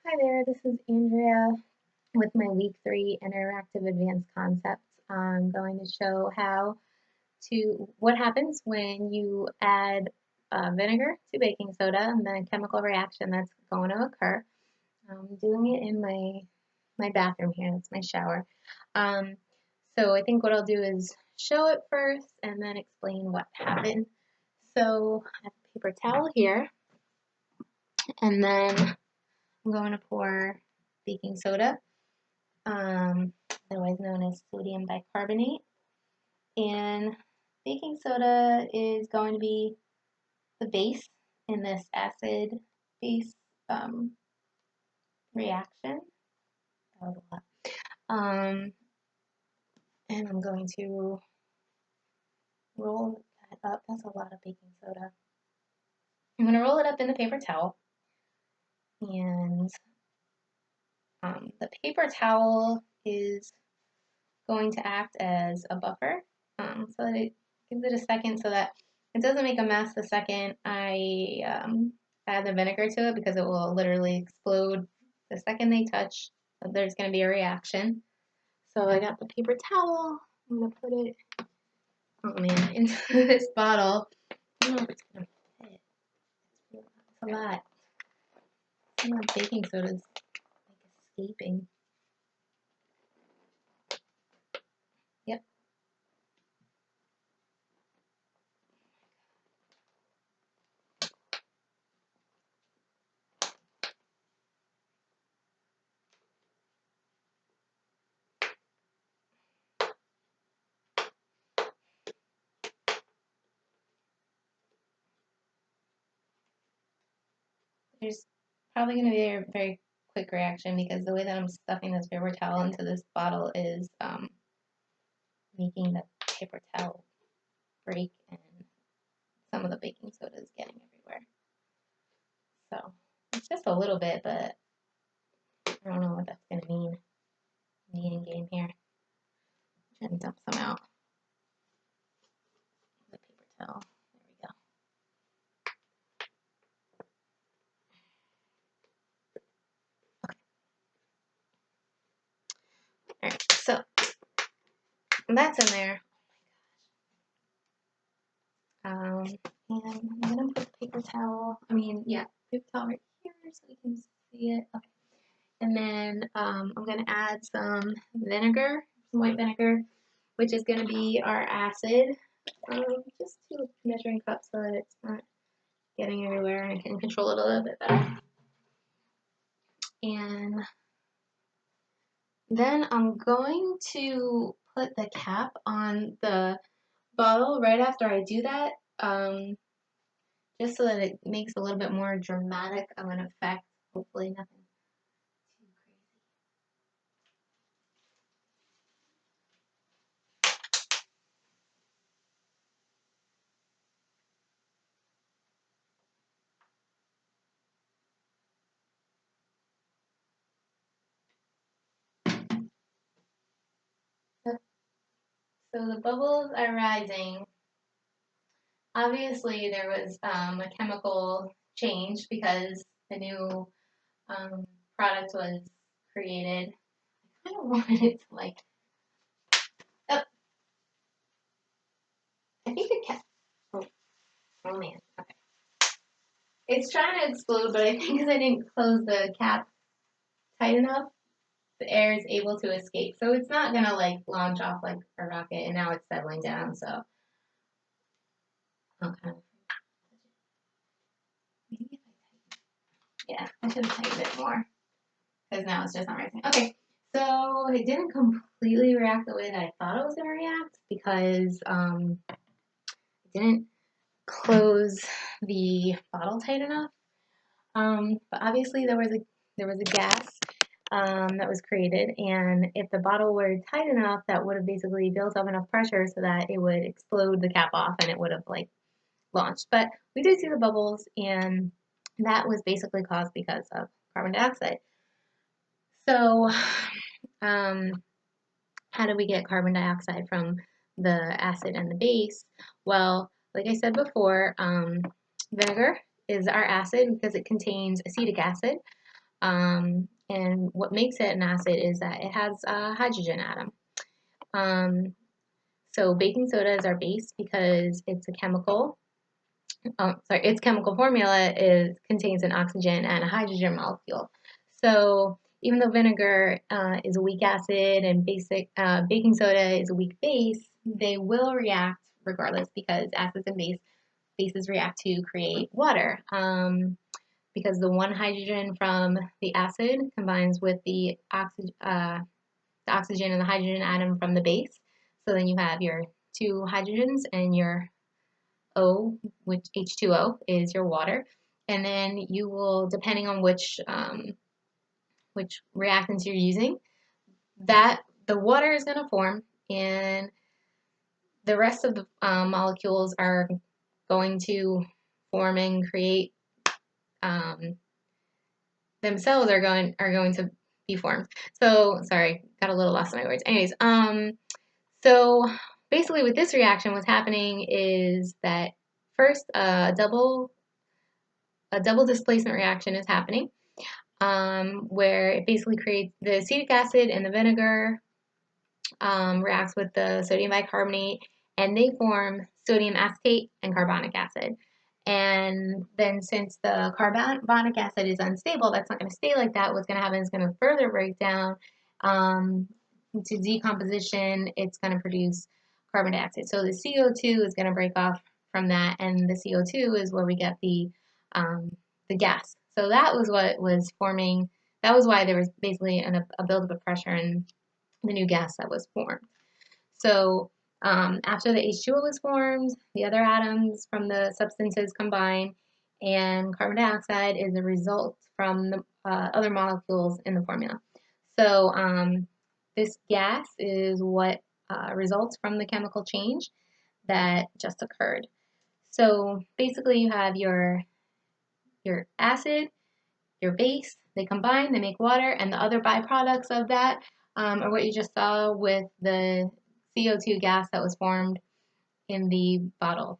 Hi there, this is Andrea with my week 3 interactive advanced concepts. I'm going to show what happens when you add vinegar to baking soda and the chemical reaction that's going to occur. I'm doing it in my bathroom here, that's my shower. So I think what I'll do is show it first and then explain what happened. So I have a paper towel here, and then I'm going to pour baking soda, otherwise known as sodium bicarbonate. And baking soda is going to be the base in this acid-base reaction. That was a lot. And I'm going to roll that up. That's a lot of baking soda. I'm going to roll it up in the paper towel. And the paper towel is going to act as a buffer, so that it gives it a second so that it doesn't make a mess the second I add the vinegar to it, because it will literally explode the second they touch. There's going to be a reaction. So I got the paper towel. I'm going to put it, oh man, into this bottle. I don't know if it's going to fit. It's a lot. Some of the baking soda is like escaping. Yep. There's probably going to be a very quick reaction, because the way that I'm stuffing this paper towel into this bottle is making the paper towel break, and some of the baking soda is getting everywhere. So it's just a little bit, but I don't know what that's going to mean. Meaning game here. I'm going to dump some out. The paper towel. There we go. Alright, so that's in there. And I'm going to put the paper towel, paper towel right here so we can see it. Okay. And then I'm going to add some vinegar, some white vinegar, which is going to be our acid. Just 2 measuring cups so that it's not getting everywhere, and I can control it a little bit better. And then I'm going to put the cap on the bottle right after I do that, just so that it makes a little bit more dramatic of an effect. Hopefully nothing too crazy. So the bubbles are rising. Obviously there was a chemical change because the new product was created. I kind of wanted it to like, oh, I think the cap, oh man, okay. It's trying to explode, but I think because I didn't close the cap tight enough, the air is able to escape. So it's not gonna like launch off like a rocket, and now it's settling down, so okay. Maybe if yeah, I should have tightened it more, because now it's just not rising. Okay, so it didn't completely react the way that I thought it was gonna react, because it didn't close the bottle tight enough. But obviously there was a gas that was created, and if the bottle were tight enough, that would have basically built up enough pressure so that it would explode the cap off, and it would have like launched. But we did see the bubbles, and that was basically caused because of carbon dioxide. So how do we get carbon dioxide from the acid and the base? Well, like I said before, vinegar is our acid because it contains acetic acid. And what makes it an acid is that it has a hydrogen atom. So baking soda is our base because it's a chemical. Its chemical formula contains an oxygen and a hydrogen molecule. So even though vinegar is a weak acid and baking soda is a weak base, they will react regardless because acids and bases react to create water. Because the one hydrogen from the acid combines with the oxygen and the hydrogen atom from the base. So then you have your two hydrogens and your O, which H2O is your water. And then you will, depending on which reactants you're using, that the water is going to form, and the rest of the molecules are going to form and create themselves are going to be formed. So sorry, got a little lost in my words. Anyways, so basically with this reaction, what's happening is that first a double displacement reaction is happening, where it basically creates the acetic acid and the vinegar reacts with the sodium bicarbonate, and they form sodium acetate and carbonic acid. And then since the carbonic acid is unstable, that's not going to stay like that. What's going to happen is going to further break down to decomposition. It's going to produce carbon dioxide. So the CO2 is going to break off from that, and the CO2 is where we get the gas. So that was what was forming. That was why there was basically a buildup of pressure in the new gas that was formed. So after the H2O is formed, the other atoms from the substances combine, and carbon dioxide is a result from the other molecules in the formula. So this gas is what results from the chemical change that just occurred. So basically you have your acid, your base, they combine, they make water, and the other byproducts of that are what you just saw with the CO2 gas that was formed in the bottle.